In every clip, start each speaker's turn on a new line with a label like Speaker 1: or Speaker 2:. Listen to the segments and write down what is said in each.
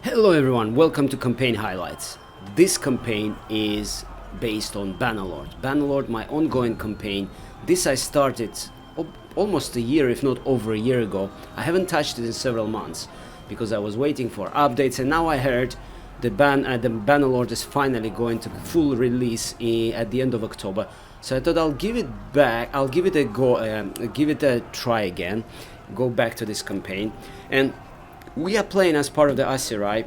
Speaker 1: Hello everyone, welcome to campaign highlights. This campaign is based on Bannerlord. Bannerlord, my ongoing campaign. This I started almost a year, if not over a year ago. I haven't touched it in several months because I was waiting for updates, and now I heard the Bannerlord is finally going to full release at the end of October. So I thought I'll give it back. I'll give it a go, give it a try again. Go back to this campaign, and we are playing as part of the Aserai.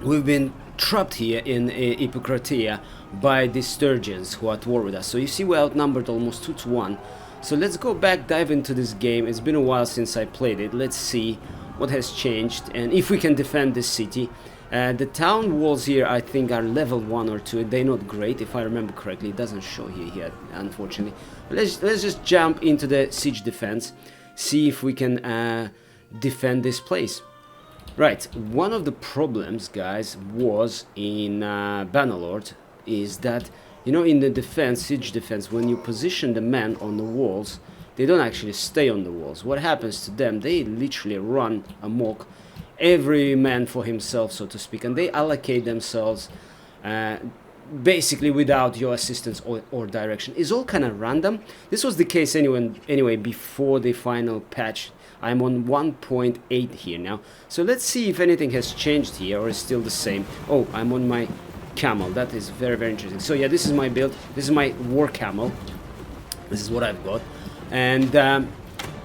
Speaker 1: We've been trapped here in Hippocratia by the Sturgeons who are at war with us. So you see we're outnumbered almost 2 to 1. So let's go back, dive into this game. It's been a while since I played it. Let's see what has changed and if we can defend this city. The town walls here I think are level 1 or 2. They're not great if I remember correctly. It doesn't show here yet, unfortunately. Let's just jump into the siege defense. See if we can defend this place. Right, one of the problems, guys, was in Bannerlord is that, you know, in the defense, siege defense, when you position the men on the walls, they don't actually stay on the walls. What happens to them? They literally run amok, every man for himself, so to speak, and they allocate themselves basically without your assistance or direction. It's all kind of random. This was the case anyway before the final patch. I'm on 1.8 here now. So let's see if anything has changed here or is still the same. Oh, I'm on my camel. That is very, very interesting. So yeah, this is my build. This is my war camel. This is what I've got. And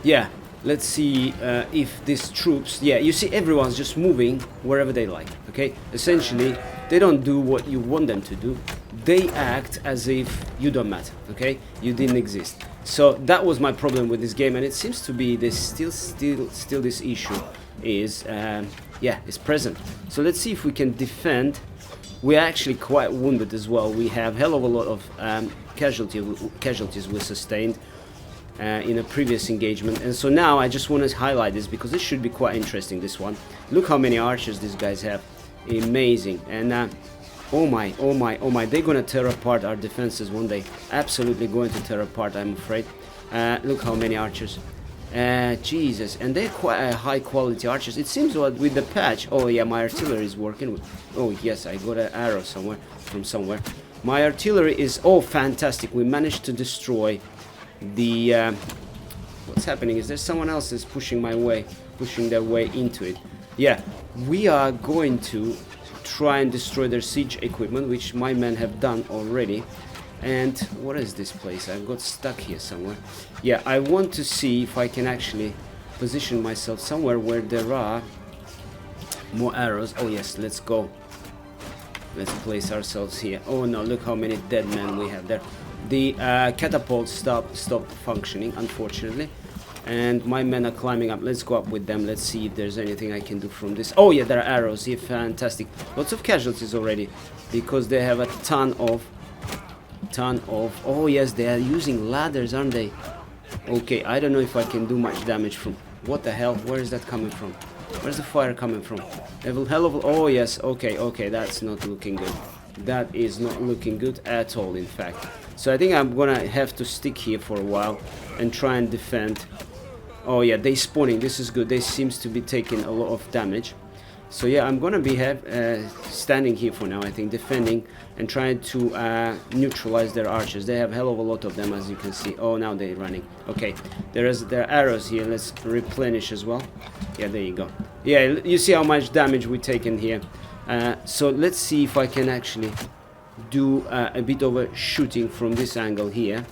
Speaker 1: yeah, let's see if these troops... Yeah, you see everyone's just moving wherever they like, okay? Essentially, they don't do what you want them to do. They act as if you don't matter, okay? You didn't exist. So that was my problem with this game, and it seems to be this still this issue is yeah, is present. So let's see if we can defend. We're actually quite wounded as well. We have hell of a lot of casualties we sustained in a previous engagement, and so now I just want to highlight this because this should be quite interesting. This one, look how many archers these guys have. Amazing. And oh my, they're gonna tear apart our defenses one day. Absolutely going to tear apart, I'm afraid. Look how many archers. Jesus, and they're quite high quality archers. It seems what with the patch. Oh yeah, my artillery is working. Oh yes, I got an arrow from somewhere. My artillery is, oh fantastic. We managed to destroy the what's happening is there someone else is pushing their way into it. Yeah, we are going to try and destroy their siege equipment, which my men have done already. And what is this place? I've got stuck here somewhere. Yeah, I want to see if I can actually position myself somewhere where there are more arrows. Oh yes, let's go. Let's place ourselves here. Oh no, look how many dead men we have there. The catapult stopped functioning, unfortunately. And my men are climbing up. Let's go up with them. Let's see if there's anything I can do from this. Oh yeah, there are arrows here. Fantastic. Lots of casualties already because they have a ton of. Oh yes, they are using ladders, aren't they? Okay, I don't know if I can do much damage from. What the hell? Where is that coming from? Where's the fire coming from? Hell of. Oh yes. Okay. That's not looking good. That is not looking good at all, in fact. So I think I'm gonna have to stick here for a while and try and defend. Oh yeah, they spawning. This is good. They seems to be taking a lot of damage. So yeah, I'm gonna be standing here for now, I think, defending and trying to neutralize their archers. They have hell of a lot of them, as you can see. Oh, now they're running. Okay, there are arrows here. Let's replenish as well. Yeah, there you go. Yeah, you see how much damage we taken here. So let's see if I can actually do a bit of a shooting from this angle here.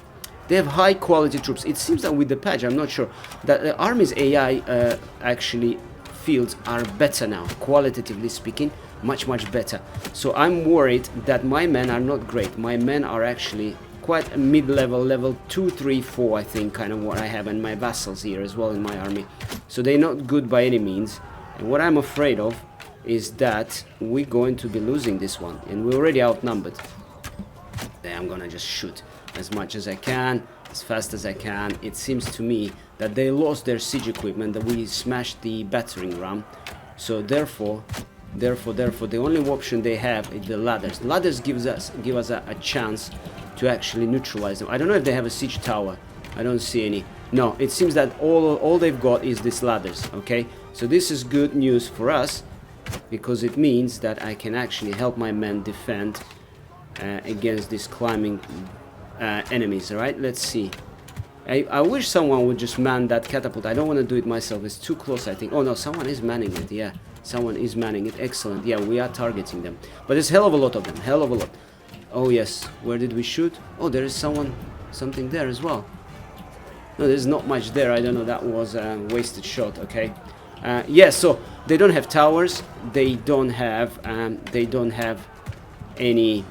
Speaker 1: They have high quality troops. It seems that with the patch, I'm not sure, that the army's AI actually fields are better now, qualitatively speaking, much better. So I'm worried that my men are not great. My men are actually quite a mid-level, level 2, 3, 4, I think, kind of what I have, and my vassals here as well in my army. So they're not good by any means. And what I'm afraid of is that we're going to be losing this one, and we're already outnumbered. Then I'm gonna just shoot as much as I can, as fast as I can. It seems to me that they lost their siege equipment, that we smashed the battering ram. So therefore, the only option they have is the ladders. Ladders give us a chance to actually neutralize them. I don't know if they have a siege tower. I don't see any. No, it seems that all they've got is these ladders. Okay, so this is good news for us. because it means that I can actually help my men defend against these climbing enemies. Alright, let's see. I wish someone would just man that catapult. I don't want to do it myself. It's too close, I think. Oh no, someone is manning it. Yeah, someone is manning it. Excellent. Yeah, we are targeting them. But there's hell of a lot of them. Hell of a lot. Oh yes. Where did we shoot? Oh, there is something there as well. No, there's not much there. I don't know. That was a wasted shot. Okay. Yeah. So they don't have towers. They don't have any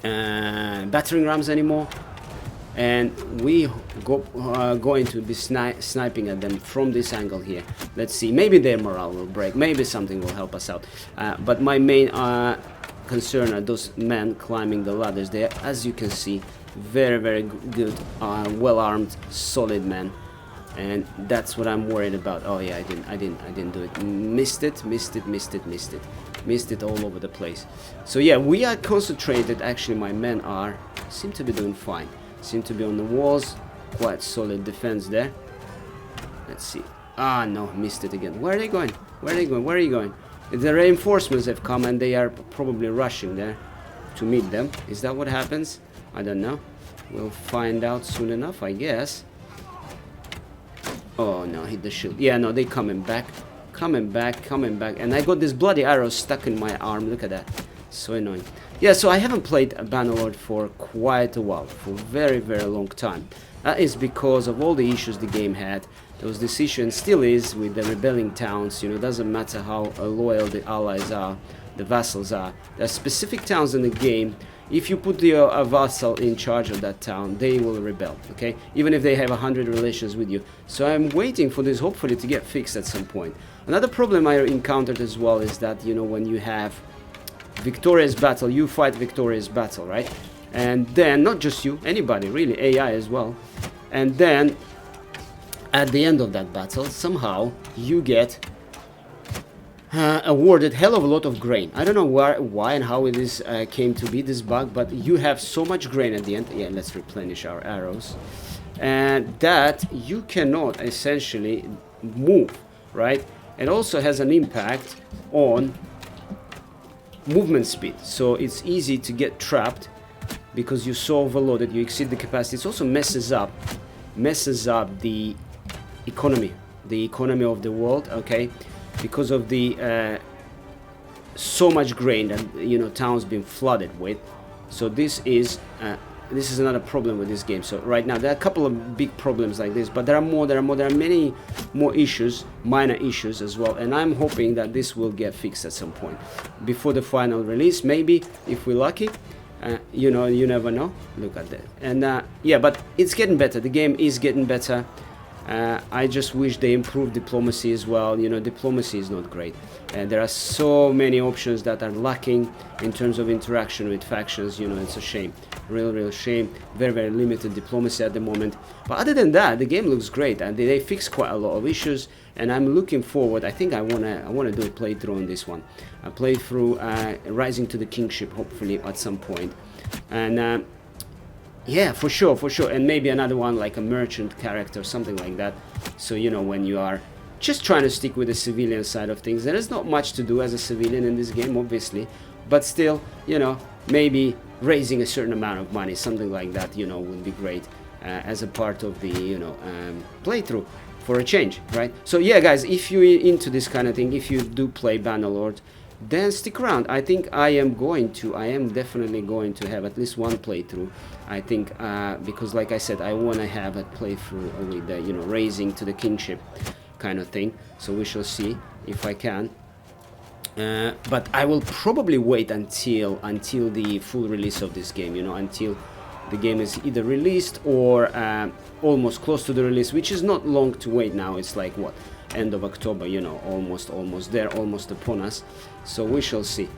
Speaker 1: battering rams anymore. And we going to be sniping at them from this angle here. Let's see. Maybe their morale will break. Maybe something will help us out. But my main concern are those men climbing the ladders there. As you can see, very, very good, well-armed, solid men. And that's what I'm worried about. Oh yeah, I didn't do it. Missed it all over the place. So yeah, we are concentrated. Actually, my men seem to be doing fine. Seem to be on the walls. Quite solid defense there. Let's see. Ah, no, missed it again. Where are they going? Where are they going? Where are you going? The reinforcements have come and they are probably rushing there to meet them. Is that what happens? I don't know. We'll find out soon enough, I guess. Oh, no, hit the shield. Yeah, no, they coming back. Coming back. And I got this bloody arrow stuck in my arm. Look at that. So annoying. Yeah, so I haven't played Bannerlord for quite a while, for a very, very long time. That is because of all the issues the game had. There was this issue and still is with the rebelling towns. You know, it doesn't matter how loyal the allies are, the vassals are. There are specific towns in the game. If you put a vassal in charge of that town, they will rebel, okay? Even if they have 100 relations with you. So I'm waiting for this, hopefully, to get fixed at some point. Another problem I encountered as well is that, you know, when you have victorious battle, you fight victorious battle, right? And then, not just you, anybody, really, AI as well. And then, at the end of that battle, somehow, you get awarded hell of a lot of grain. I don't know why and how it is came to be, this bug, but you have so much grain at the end. Yeah, let's replenish our arrows. And that you cannot essentially move, right? It also has an impact on movement speed, so it's easy to get trapped because you're so overloaded, you exceed the capacity. It also messes up the economy of the world, okay, because of the so much grain that, you know, towns been flooded with. So this is another problem with this game. So right now there are a couple of big problems like this, but there are many more issues, minor issues as well, and I'm hoping that this will get fixed at some point before the final release, maybe, if we're lucky. You know, you never know. Look at that. And yeah, but it's getting better. The game is getting better. I just wish they improved diplomacy as well. You know, diplomacy is not great. There are so many options that are lacking in terms of interaction with factions. You know, it's a shame. Real shame. Very, very limited diplomacy at the moment. But other than that, the game looks great, and they fixed quite a lot of issues. And I'm looking forward. I think I wanna do a playthrough on this one. A playthrough Rising to the Kingship, hopefully at some point. And yeah, for sure, and maybe another one like a merchant character, something like that. So, you know, when you are just trying to stick with the civilian side of things, there is not much to do as a civilian in this game, obviously, but still, you know, maybe raising a certain amount of money, something like that, you know, would be great as a part of the, you know, playthrough for a change, right? So yeah, guys, if you're into this kind of thing, if you do play Bannerlord, then stick around. I think I am definitely going to have at least one playthrough. I think because, like I said, I want to have a playthrough with the, you know, raising to the kingship kind of thing. So we shall see if I can. But I will probably wait until the full release of this game. You know, until the game is either released or almost close to the release, which is not long to wait now. It's like what, end of October, you know, almost there, almost upon us. So we shall see.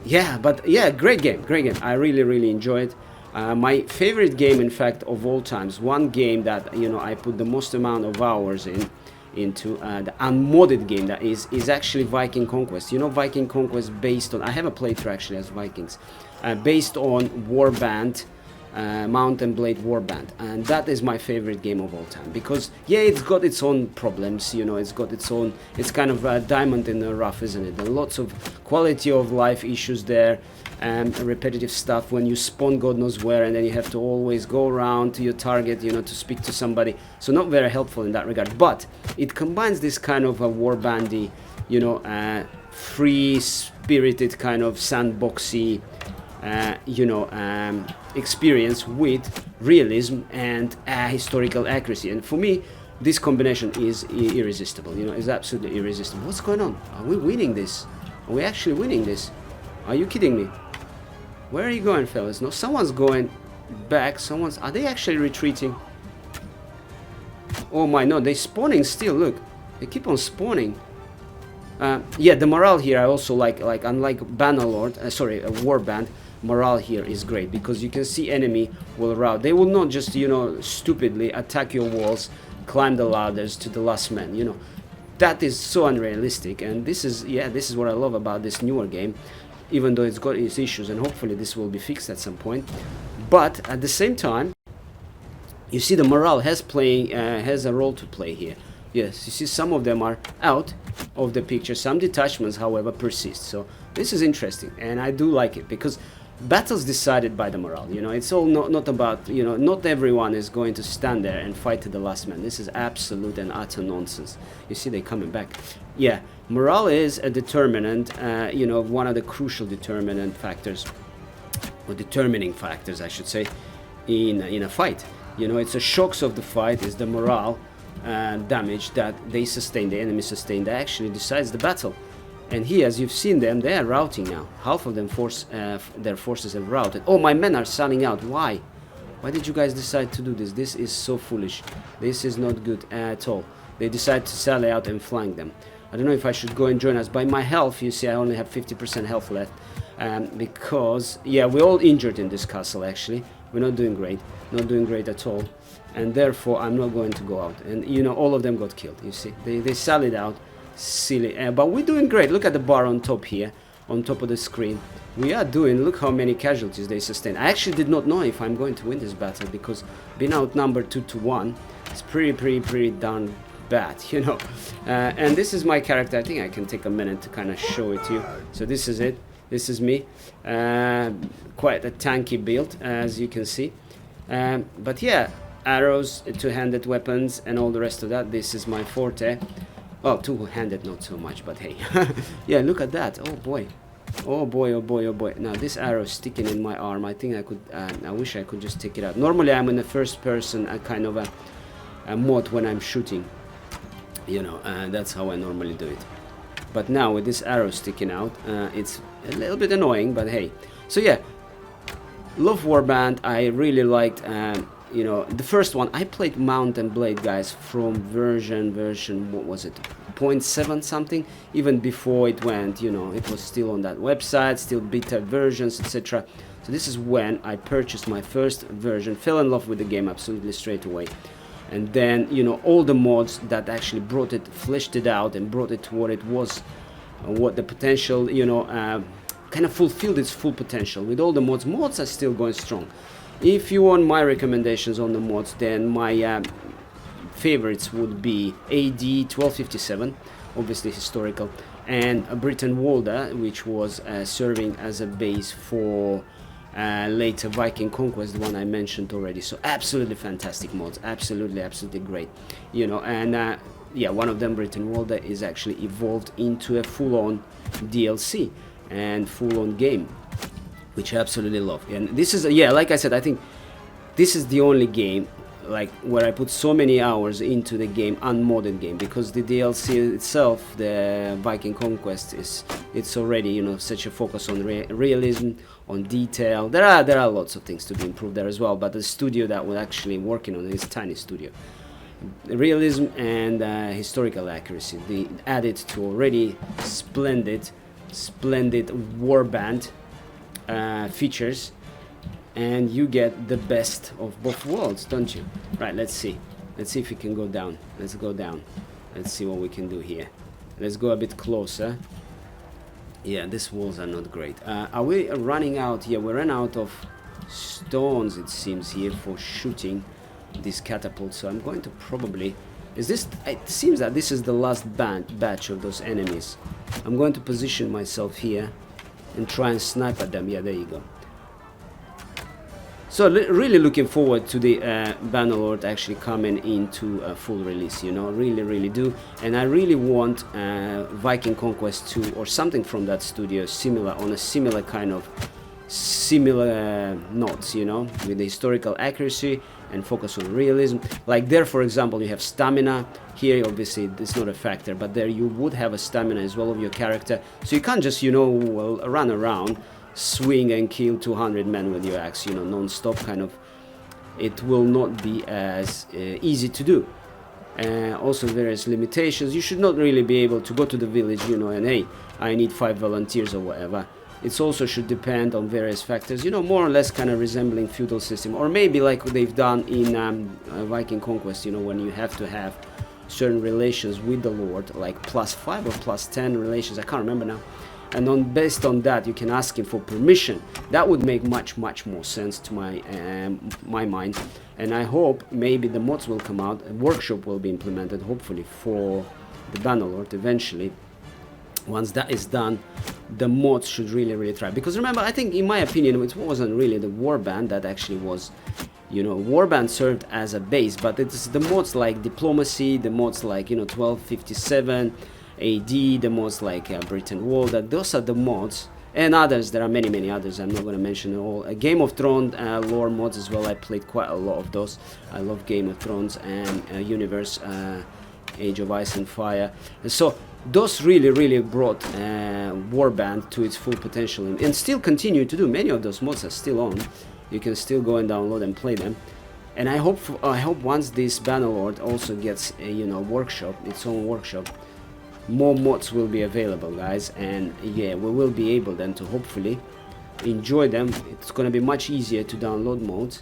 Speaker 1: Yeah, but yeah, great game. I really enjoyed. My favorite game, in fact, of all times. One game that, you know, I put the most amount of hours into the unmodded game that is actually Viking Conquest. You know, Viking Conquest based on, I have a playthrough actually as Vikings, based on Warband Mount&Blade Warband, and that is my favorite game of all time, because yeah, it's got its own problems, you know, it's got its own, it's kind of a diamond in the rough, isn't it? There are lots of quality of life issues there, and repetitive stuff when you spawn God knows where, and then you have to always go around to your target, you know, to speak to somebody, so not very helpful in that regard. But it combines this kind of a warbandy, you know, free spirited kind of sandboxy you know, experience with realism and historical accuracy, and for me this combination is irresistible, you know, is absolutely irresistible. What's going on? Are we winning this? Are we actually winning this? Are you kidding me? Where are you going, fellas? No, someone's going back, are they actually retreating? Oh my, no, they're spawning still, look, they keep on spawning. Yeah, the morale here I also like unlike Bannerlord, sorry, Warband, morale here is great, because you can see enemy will rout. They will not just, you know, stupidly attack your walls, climb the ladders to the last man, you know. That is so unrealistic, and this is, yeah, this is what I love about this newer game, even though it's got its issues, and hopefully this will be fixed at some point. But at the same time, you see the morale has a role to play here. Yes, you see some of them are out of the picture, some detachments however persist, so this is interesting, and I do like it, because battles decided by the morale, you know, it's all not about, you know, not everyone is going to stand there and fight to the last man. This is absolute and utter nonsense. You see they coming back. Yeah, morale is a determinant, you know, one of the crucial determinant factors, or determining factors I should say, in a fight. You know, it's the shocks of the fight, is the morale damage that they sustain, the enemy sustain, that actually decides the battle. And here, as you've seen them, they are routing now. Half of them their forces have routed. Oh, my men are selling out. Why? Why did you guys decide to do this? This is so foolish. This is not good at all. They decide to sell out and flank them. I don't know if I should go and join us. By my health, you see, I only have 50% health left. Because, yeah, we're all injured in this castle, actually. We're not doing great. Not doing great at all. And therefore, I'm not going to go out. And, you know, all of them got killed, you see. They sallied out. Silly, but we're doing great. Look at the bar on top here, on top of the screen. We are doing, look how many casualties they sustain. I actually did not know if I'm going to win this battle, because being outnumbered 2-1 is pretty darn bad, you know. And this is my character. I think I can take a minute to kind of show it to you. So this is it. This is me. Quite a tanky build, as you can see. But yeah, arrows, two-handed weapons, and all the rest of that. This is my forte. Oh, two-handed not so much, but hey. Yeah, look at that. Oh boy. Oh boy, oh boy, oh boy. Now this arrow is sticking in my arm. I think I could, I wish I could just take it out. Normally I'm in the first person, a kind of a mod when I'm shooting. You know, that's how I normally do it. But now with this arrow sticking out, it's a little bit annoying, but hey. So yeah, love Warband. I really liked, you know, the first one. I played Mount&Blade, guys, from version, what was it, 0.7 something, even before it went, you know, it was still on that website, still beta versions, etc. So this is when I purchased my first version, fell in love with the game absolutely straight away. And then, you know, all the mods that actually brought it, fleshed it out and brought it to what it was, what the potential, you know, kind of fulfilled its full potential. With all the mods are still going strong. If you want my recommendations on the mods, then my favorites would be AD 1257, obviously historical, and Britain Walder, which was serving as a base for later Viking Conquest, the one I mentioned already. So absolutely fantastic mods, absolutely great, you know. And yeah, one of them, Britain Walder, is actually evolved into a full-on DLC and full-on game, which I absolutely love. And this is, yeah, like I said, I think this is the only game like where I put so many hours into the game, unmodded game, because the DLC itself, the Viking Conquest, it's already, you know, such a focus on realism, on detail. There are lots of things to be improved there as well, but the studio that we're actually working on is a tiny studio. Realism and historical accuracy, they added to already splendid warband features, and you get the best of both worlds, don't you? Right, let's see if we can go down. Let's go down. Let's see what we can do here. Let's go a bit closer. Yeah, these walls are not great. Are we running out? Yeah, we ran out of stones, it seems, here for shooting these catapults. So I'm going to probably... Is this... It seems that this is the last batch of those enemies. I'm going to position myself here and try and snipe at them. Yeah, there you go. So really looking forward to the Bannerlord actually coming into a full release, you know, really do. And I really want Viking Conquest 2 or something from that studio similar, on a similar kind of notes, you know, with the historical accuracy and focus on realism. Like there, for example, you have stamina. Here, obviously, it's not a factor, but there you would have a stamina as well of your character. So you can't just, you know, well, run around, swing and kill 200 men with your axe, you know, non-stop kind of. It will not be as easy to do. Also various limitations. You should not really be able to go to the village, you know, and hey, I need 5 volunteers or whatever. It also should depend on various factors, you know, more or less kind of resembling feudal system, or maybe like they've done in Viking Conquest, you know, when you have to have certain relations with the Lord, like +5 or +10 relations, I can't remember now. And based on that, you can ask him for permission. That would make much more sense to my mind. And I hope maybe the mods will come out, a workshop will be implemented, hopefully, for the Bannerlord eventually. Once that is done, the mods should really try. Because remember, I think, in my opinion, it wasn't really the warband that actually was, you know, warband served as a base, but it's the mods like diplomacy, the mods like, you know, 1257 AD, the mods like Britain Wall, that those are the mods, and others. There are many others. I'm not going to mention all. Game of Thrones lore mods as well. I played quite a lot of those. I love Game of Thrones and Universe, Age of Ice and Fire. And so those really brought warband to its full potential, and still continue to do. Many of those mods are still on. You can still go and download and play them. And I hope once this Bannerlord also gets a, you know, workshop, its own workshop, more mods will be available, guys, and yeah, we will be able then to hopefully enjoy them. It's going to be much easier to download mods,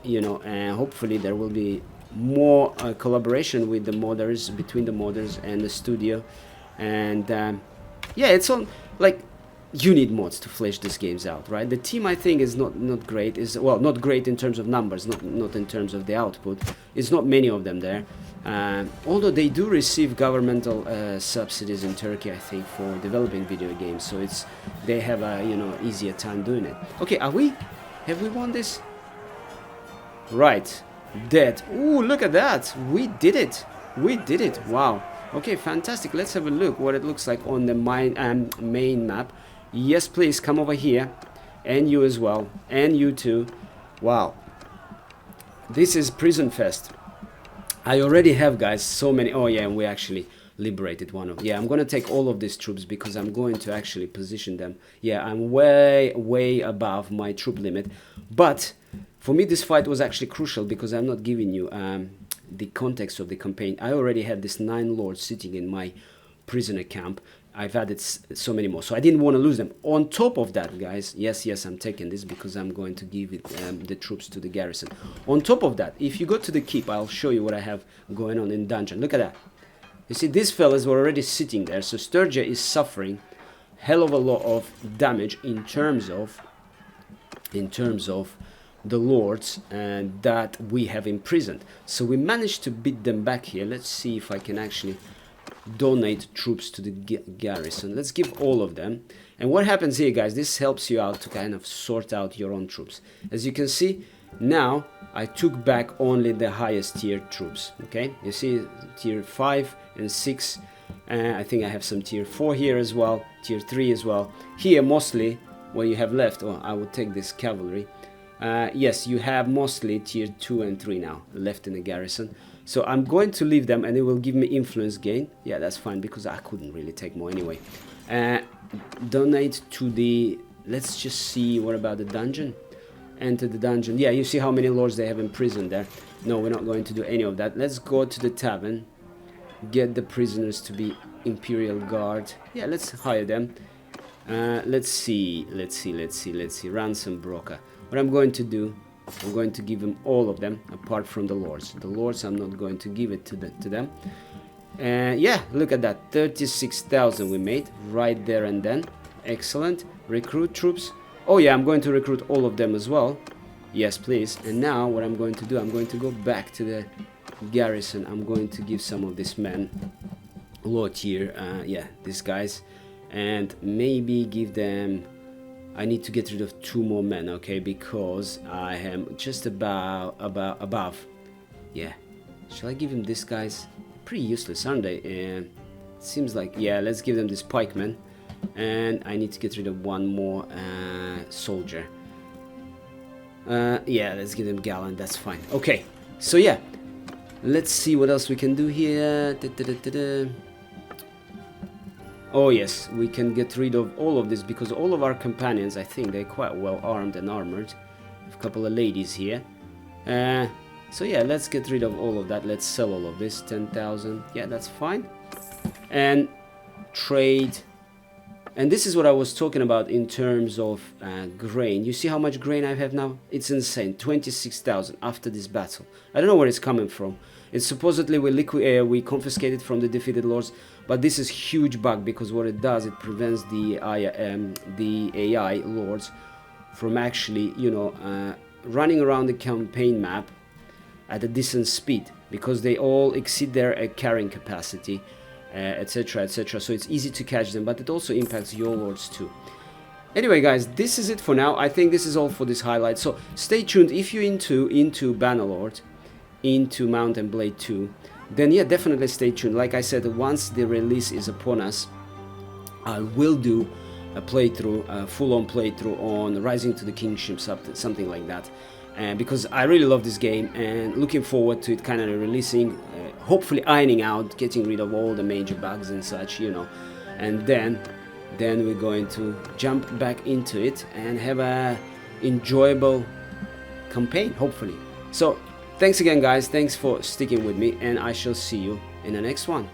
Speaker 1: you know, and hopefully there will be more collaboration with the modders, between the modders and the studio. And yeah, it's on, like, you need mods to flesh these games out, right? The team, I think, is not great. Is, well, not great in terms of numbers, not in terms of the output. It's not many of them there. Although they do receive governmental subsidies in Turkey, I think, for developing video games. So it's, they have a, you know, easier time doing it. Okay, have we won this? Right, dead. Ooh, look at that. We did it. Wow. Okay, fantastic. Let's have a look what it looks like on the main map. Yes, please come over here, and you as well, and you too. Wow, this is Prison Fest. I already have, guys, so many. Oh yeah, and we actually liberated one of. Yeah, I'm gonna take all of these troops because I'm going to actually position them. Yeah, I'm way above my troop limit, but for me this fight was actually crucial because I'm not giving you the context of the campaign. I already had this 9 lords sitting in my prisoner camp. I've added so many more, so I didn't want to lose them. On top of that, guys, yes, I'm taking this because I'm going to give it the troops to the garrison. On top of that, if you go to the keep, I'll show you what I have going on in dungeon. Look at that. You see, these fellas were already sitting there, so Sturgia is suffering hell of a lot of damage in terms of the lords that we have imprisoned. So we managed to beat them back here. Let's see if I can actually donate troops to the garrison. Let's give all of them. And what happens here, guys, this helps you out to kind of sort out your own troops. As you can see, now I took back only the highest tier troops. Okay, you see tier 5 and 6. I think I have some tier 4 here as well, tier 3 as well. Here mostly what you have left, oh, I would take this cavalry. Yes, you have mostly tier 2 and 3 now left in the garrison. So I'm going to leave them and it will give me influence gain. Yeah, that's fine because I couldn't really take more anyway. Donate to the... Let's just see, what about the dungeon? Enter the dungeon. Yeah, you see how many lords they have imprisoned there. No, we're not going to do any of that. Let's go to the tavern. Get the prisoners to be Imperial Guard. Yeah, let's hire them. Let's see. Ransom broker. What I'm going to do, I'm going to give them all of them, apart from the lords. The lords, I'm not going to give it to them. Yeah, look at that. 36,000 we made right there and then. Excellent. Recruit troops. Oh yeah, I'm going to recruit all of them as well. Yes, please. And now what I'm going to do, I'm going to go back to the garrison. I'm going to give some of these men low tier, yeah, these guys, and maybe give them, I need to get rid of 2 more men, okay, because I am just above. Yeah, shall I give him these guys? Pretty useless, aren't they? And seems like, yeah, let's give them this pikeman. And I need to get rid of 1 more soldier. Yeah, let's give them gallant, that's fine. Okay, so yeah, let's see what else we can do here. Oh yes, we can get rid of all of this because all of our companions, I think they're quite well armed and armored. A couple of ladies here. So yeah, let's get rid of all of that. Let's sell all of this. 10,000. Yeah, that's fine. And trade. And this is what I was talking about in terms of grain. You see how much grain I have now? It's insane. 26,000 after this battle. I don't know where it's coming from. It's supposedly we confiscated from the defeated lords, but this is huge bug because what it does, it prevents the AI lords from actually, you know, running around the campaign map at a decent speed because they all exceed their carrying capacity. Etc, etc, so it's easy to catch them, but it also impacts your lords too. Anyway guys, this is it for now. I think this is all for this highlight, so stay tuned. If you're into Bannerlord, into Mount&Blade 2, then yeah, definitely stay tuned. Like I said, once the release is upon us, I will do a playthrough, a full-on playthrough on Rising to the Kingship, something like that. Because I really love this game and looking forward to it kind of releasing, hopefully ironing out, getting rid of all the major bugs and such, you know, and then we're going to jump back into it and have a enjoyable campaign, hopefully. So thanks again guys, thanks for sticking with me, and I shall see you in the next one.